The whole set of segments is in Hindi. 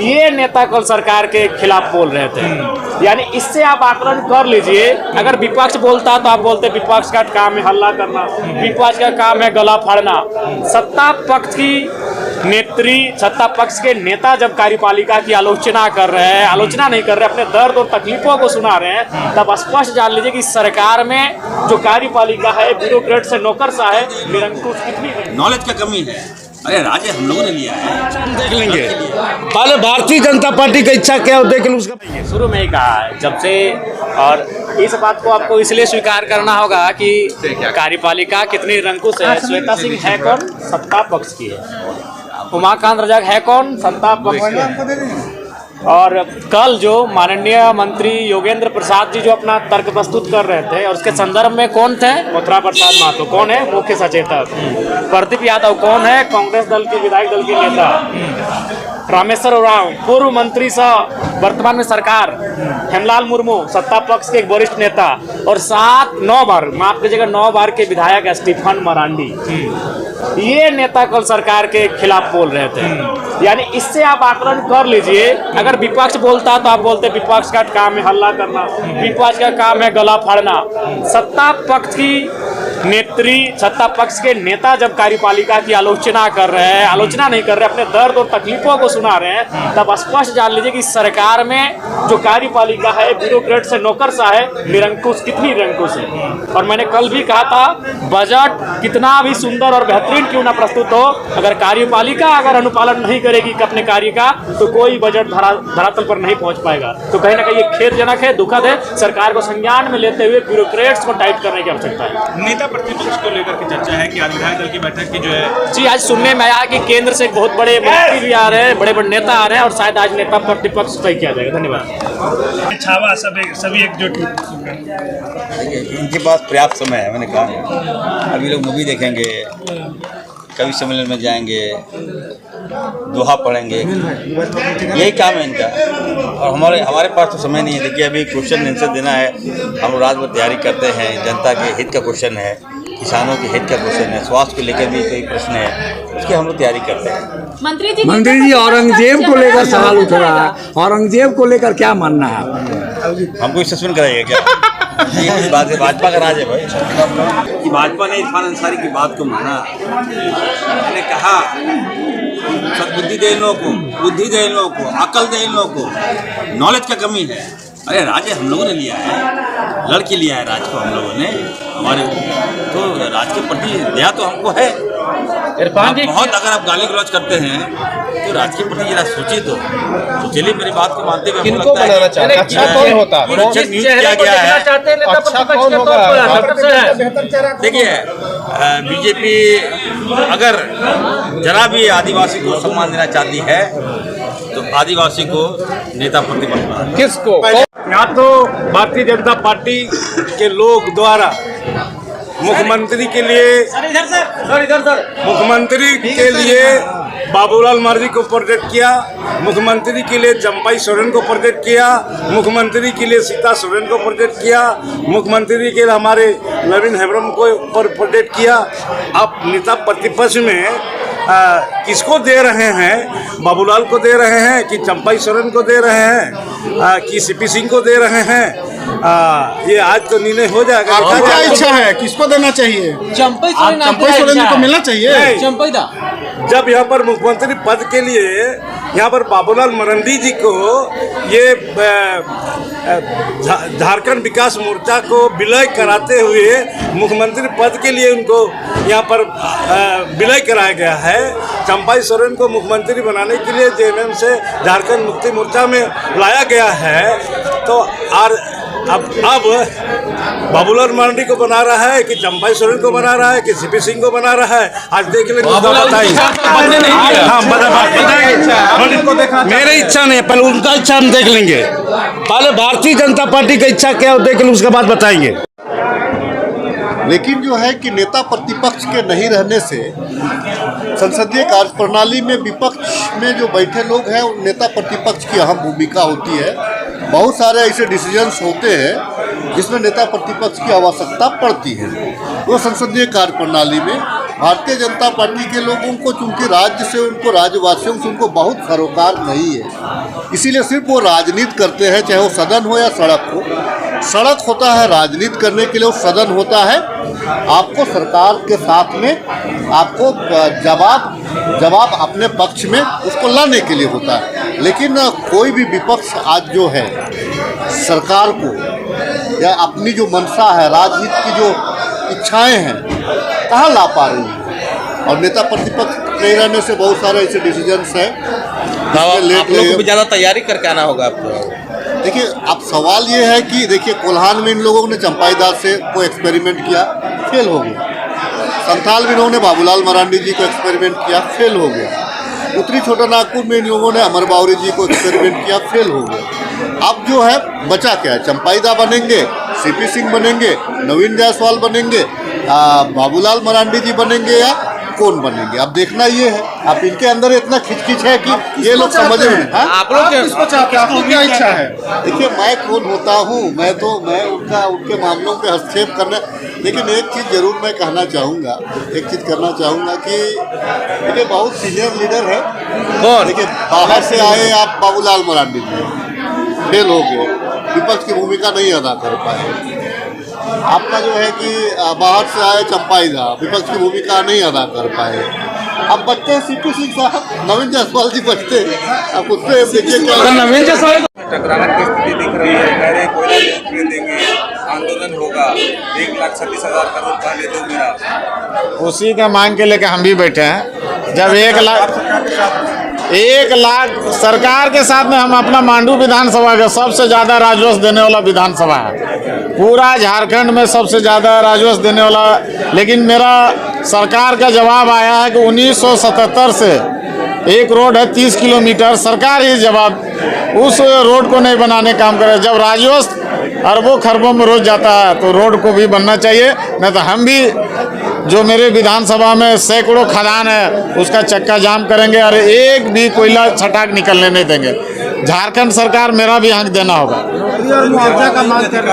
ये नेता कल सरकार के खिलाफ बोल रहे थे। यानी इससे आप आकलन कर लीजिए, अगर विपक्ष बोलता तो आप बोलते विपक्ष का काम है हल्ला करना, विपक्ष का काम है गला फाड़ना। सत्ता पक्ष की नेत्री, सत्ता पक्ष के नेता जब कार्यपालिका की आलोचना कर रहे हैं, आलोचना नहीं कर रहे, अपने दर्द और तकलीफों को सुना रहे हैं, तब स्पष्ट जान लीजिए कि सरकार में जो कार्यपालिका है, ब्यूरोक्रेट से नौकरशाह है, निरंकुश कितनी नॉलेज का कमी है। अरे राज्य हम लोगों ने लिया है, देख लेंगे। पहले भारतीय जनता पार्टी की इच्छा क्या होती है कि उसका शुरू में ही कहा है जब से, और इस बात को आपको इसलिए स्वीकार करना होगा कि कार्यपालिका कितनी निरंकुश है। श्वेता सिंह है कौन? सत्ता पक्ष की है। उमाकांत रजक है कौन? सत्ता पक्ष की है। और कल जो माननीय मंत्री योगेंद्र प्रसाद जी जो अपना तर्क प्रस्तुत कर रहे थे, और उसके संदर्भ में कौन थे? मथुरा प्रसाद महतो कौन है? मुख्य सचेतक। प्रदीप यादव कौन है? कांग्रेस दल के विधायक दल के नेता। रामेश्वर उरांव पूर्व मंत्री सा वर्तमान में सरकार। हेमलाल मुर्मू सत्ता पक्ष के एक वरिष्ठ नेता, और 7-9 बार, माफ कीजिएगा 9 बार के विधायक स्टीफन मरांडी। ये नेता कल सरकार के खिलाफ बोल रहे थे। यानी इससे आप आकलन कर लीजिए, अगर विपक्ष बोलता तो आप बोलते विपक्ष का काम है हल्ला करना, विपक्ष का काम है गला फाड़ना। सत्ता पक्ष की नेत्री, सत्ता पक्ष के नेता जब कार्यपालिका की आलोचना कर रहे हैं, आलोचना नहीं कर रहे, अपने दर्द और तकलीफों को सुना रहे हैं, तब स्पष्ट जान लीजिए कि सरकार में जो कार्यपालिका है, ब्यूरोक्रेट से नौकरशाह है, निरंकुश कितनी निरंकुश है। और मैंने कल भी कहा था, बजट कितना भी सुंदर और बेहतरीन क्यों ना प्रस्तुत हो, अगर कार्यपालिका अगर अनुपालन नहीं करेगी अपने कार्य का, तो कोई बजट धरातल पर नहीं पहुंच पाएगा। तो कहीं ना कहीं ये खेदजनक है, दुखद है। सरकार को संज्ञान में लेते हुए ब्यूरोक्रेट्स को टाइट करने की आवश्यकता है। नेता प्रतिपक्ष को लेकर के चर्चा है कि आज विधायक दल की बैठक की जो है, जी आज सुनने में आया कि केंद्र से बहुत बड़े मंत्री भी आ रहे हैं, बड़े बड़े नेता आ रहे हैं, और शायद आज नेता प्रतिपक्ष तय किया जाएगा। धन्यवाद। छावा सभी एकजुट। इनके पास पर्याप्त समय है। मैंने कहा अभी लोग मूवी देखेंगे, कवि सम्मेलन में जाएंगे, दोहा पढ़ेंगे, यही काम है इनका। और हमारे पास तो समय नहीं है। देखिए अभी क्वेश्चन आंसर देना है, हम रात भर तैयारी करते हैं। जनता के हित का क्वेश्चन है, किसानों के हित का क्वेश्चन है, स्वास्थ्य को लेकर भी कोई प्रश्न है, उसकी हम लोग तैयारी करते हैं। मंत्री जी औरंगजेब को लेकर सवाल उठ रहा है, औरंगजेब को लेकर क्या मानना है? हमको सस्पेंड कराइएगा क्या? ये बात है, भाजपा का राज है भाई। कि भाजपा ने इरफान अंसारी की बात को माना। मैंने कहा सद्बुद्धि दे इन लोगों को, बुद्धि दे इन लोगों को, अकल दे इन लोगों को। नॉलेज का कमी है। अरे राज्य हम लोगों ने लिया है, लड़के लिया है राज को हम लोगों ने। हमारे तो राज के प्रति दया तो हमको है। इरफान जी बहुत, अगर आप गाली गलौज करते हैं तो राज के प्रति जरा सोचिए तो चलिए मेरी बात को मानते हुए किनको बनाना चाहते हैं? अच्छा कौन होता है? किया गया है। अच्छा कौन होगा? देखिए बीजेपी अगर जरा भी आदिवासी को सम्मान देना चाहती है तो आदिवासी को नेता प्रतिपक्ष बनाना। किसको? या तो भारतीय जनता पार्टी के लोग द्वारा मुख्यमंत्री के लिए बाबूलाल मर्दी को प्रोजेक्ट किया, मुख्यमंत्री के लिए चंपाई सोरेन को प्रोजेक्ट किया, मुख्यमंत्री के लिए सीता सोरेन को प्रोजेक्ट किया, मुख्यमंत्री के लिए हमारे नवीन हेम्ब्रम को प्रोजेक्ट किया। अब नेता प्रतिपक्ष में किसको दे रहे हैं? बाबूलाल को दे रहे हैं कि चंपाई सोरेन को दे रहे हैं कि सीपी सिंह को दे रहे हैं? ये आज तो निर्णय हो जाएगा। आपकी क्या इच्छा है? किसको देना चाहिए? चंपाई सोरेन को मिलना चाहिए। चंपाई दा जब यहाँ पर मुख्यमंत्री पद के लिए यहाँ पर बाबूलाल मरंडी जी को ये झारखंड विकास मोर्चा को विलय कराते हुए मुख्यमंत्री पद के लिए उनको यहाँ पर विलय कराया गया है। चंपाई सोरेन को मुख्यमंत्री बनाने के लिए जेएमएम से झारखंड मुक्ति मोर्चा में लाया गया है। तो अब बाबूलाल मरांडी को बना रहा है कि चंपाई सोरेन को बना रहा है कि सीपी सिंह को बना रहा है? आज देख लेंगे, मेरी इच्छा नहीं है, पहले उनका इच्छा हम देख लेंगे। पहले भारतीय जनता पार्टी की इच्छा क्या होती है उसके बाद बताएंगे। लेकिन जो है कि नेता प्रतिपक्ष के नहीं रहने से संसदीय कार्यप्रणाली में विपक्ष में जो बैठे लोग हैं नेता प्रतिपक्ष की अहम भूमिका होती है। बहुत सारे ऐसे डिसीजंस होते हैं जिसमें नेता प्रतिपक्ष की आवश्यकता पड़ती है। वो संसदीय कार्यप्रणाली में भारतीय जनता पार्टी के लोगों को चूंकि राज्य से उनको राज्यवासियों से उनको बहुत सरोकार नहीं है, इसीलिए सिर्फ वो राजनीति करते हैं, चाहे वो सदन हो या सड़क हो। सड़क होता है राजनीति करने के लिए, वो सदन होता है आपको सरकार के साथ में आपको जवाब अपने पक्ष में उसको लाने के लिए होता है। लेकिन कोई भी विपक्ष आज जो है सरकार को या अपनी जो मंशा है, राजनीति की जो इच्छाएं हैं, कहाँ ला पा रही है। और नेता प्रतिपक्ष नहीं रहने से बहुत सारे ऐसे डिसीजंस हैं। आप लोगों को भी ज़्यादा तैयारी करके आना होगा आपको। देखिए, अब सवाल ये है कि देखिए कोल्हान में इन लोगों ने चंपाईदास से कोई एक्सपेरिमेंट किया, फेल हो गया। संथाल में इन्होंने बाबूलाल मरांडी जी को एक्सपेरिमेंट किया, फेल हो गया। उत्तरी छोटा नागपुर में इन लोगों ने अमर बावरी जी को एक्सपेरिमेंट किया, फेल हो गया। अब जो है बचा क्या है? चंपाईदा बनेंगे, सीपी सिंह बनेंगे, नवीन जायसवाल बनेंगे, बाबूलाल मरांडी जी बनेंगे या कौन बनेंगे? अब देखना ये है। अब इनके अंदर इतना खिचखिच है कि ये लोग समझ में नहीं। आप लोग किसको चाहते हैं? आपकी क्या इच्छा है? देखिए, मैं कौन होता हूँ? मैं उनके मामलों पे हस्तक्षेप करना। लेकिन एक चीज़ जरूर मैं कहना चाहूँगा, कि देखिए बहुत सीनियर लीडर है। कौन? देखिए, बाहर से आए आप बाबूलाल मरांडी जी, फेल हो गए, विपक्ष की भूमिका नहीं अदा कर पाए। आपका जो है कि बाहर से आए चंपाईदा, विपक्ष की भूमिका नहीं अदा कर पाए। अब बच्चे हैं सीपी सिंह साहब, नवीन जायसवाल जी बचते हैं। अब उससे देखिए क्या नवीन जायसवाल टकराहट की स्थिति दिख रही है। कह रहे कोयला नहीं खरीदेंगे, आंदोलन होगा, 1,37,000 करोड़ पहले दो मेरा। उसी का मांग के लेके हम भी बैठे हैं। जब 1 लाख सरकार के साथ में हम अपना मांडू विधानसभा का सबसे ज़्यादा राजस्व देने वाला विधानसभा है, पूरा झारखंड में सबसे ज़्यादा राजस्व देने वाला। लेकिन मेरा सरकार का जवाब आया है कि 1977 से एक रोड है 30 किलोमीटर, सरकार ही जवाब उस रोड को नहीं बनाने काम करे। जब राजस्व अरबों खरबों में रोज जाता है तो रोड को भी बनना चाहिए। नहीं तो हम भी जो मेरे विधानसभा में सैकड़ों खदान है उसका चक्का जाम करेंगे और एक भी कोयला छटाक निकलने नहीं देंगे। झारखंड सरकार मेरा भी हक देना होगा। मुआवजा का मांग कर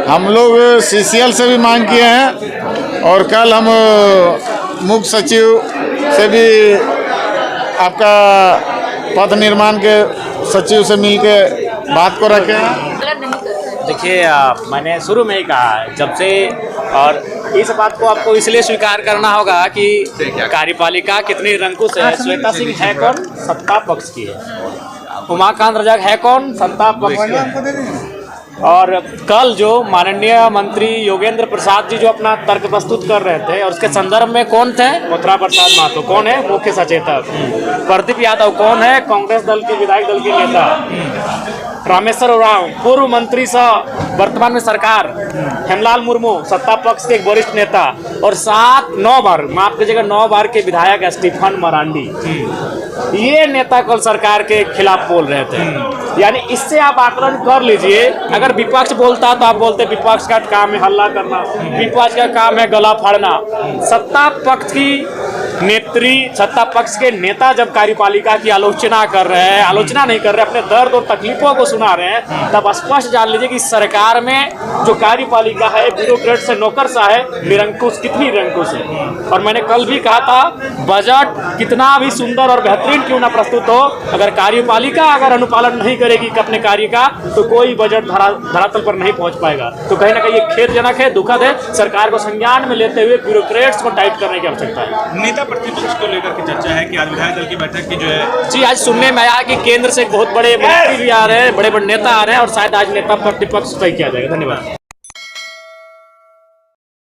हम लोग CCL से भी मांग किए हैं और कल हम मुख्य सचिव से भी आपका पथ निर्माण के सचिव से मिलके बात को रखे हैं। देखिए, मैंने शुरू में ही कहा है जब से, और इस बात को आपको इसलिए स्वीकार करना होगा कि कार्यपालिका कितनी रंकुश है। श्वेता सिंह है कौन? सत्ता पक्ष की है। उमाकांत रजाक है कौन? सत्ता पक्ष की है। और कल जो माननीय मंत्री योगेंद्र प्रसाद जी जो अपना तर्क प्रस्तुत कर रहे थे, और उसके संदर्भ में कौन थे? मथुरा प्रसाद महतो। कौन है? मुख्य सचेतक। प्रदीप यादव कौन है? कांग्रेस दल के विधायक दल के नेता। रामेश्वर उरांव पूर्व मंत्री सह वर्तमान में सरकार। हेमलाल मुर्मू सत्ता पक्ष के एक वरिष्ठ नेता, और 9 बार, माफ कीजिएगा, 9 बार के विधायक स्टीफन मरांडी। ये नेता कल सरकार के खिलाफ बोल रहे थे। यानी इससे आप आकलन कर लीजिए। अगर विपक्ष बोलता तो आप बोलते विपक्ष का काम है हल्ला करना, विपक्ष का काम है गला फाड़ना। सत्ता पक्ष की नेत्री, सत्ता पक्ष के नेता जब कार्यपालिका की आलोचना कर रहे हैं, आलोचना नहीं कर रहे, अपने दर्द और तकलीफों को सुना रहे हैं, तब स्पष्ट जान लीजिए कि सरकार में जो कार्यपालिका है, ब्यूरोक्रेट से नौकरशाह है, निरंकुश, कितनी निरंकुश है। और मैंने कल भी कहा था, बजट कितना भी सुंदर और बेहतरीन क्यों ना प्रस्तुत हो, अगर कार्यपालिका अगर अनुपालन नहीं करेगी अपने कार्य का, तो कोई बजट धरातल पर नहीं पहुंच पाएगा। तो कहीं ना कहीं ये खेदजनक है, दुखद है। सरकार को संज्ञान में लेते हुए ब्यूरोक्रेट्स को टाइट करने की आवश्यकता है। नेता प्रतिपक्ष को लेकर के चर्चा है कि आज विधायक दल की बैठक की जो है, जी आज सुनने में आया कि केंद्र से बहुत बड़े मंत्री भी आ रहे हैं, बड़े बड़े नेता आ रहे हैं, और शायद आज नेता प्रतिपक्ष तय किया जाएगा। धन्यवाद।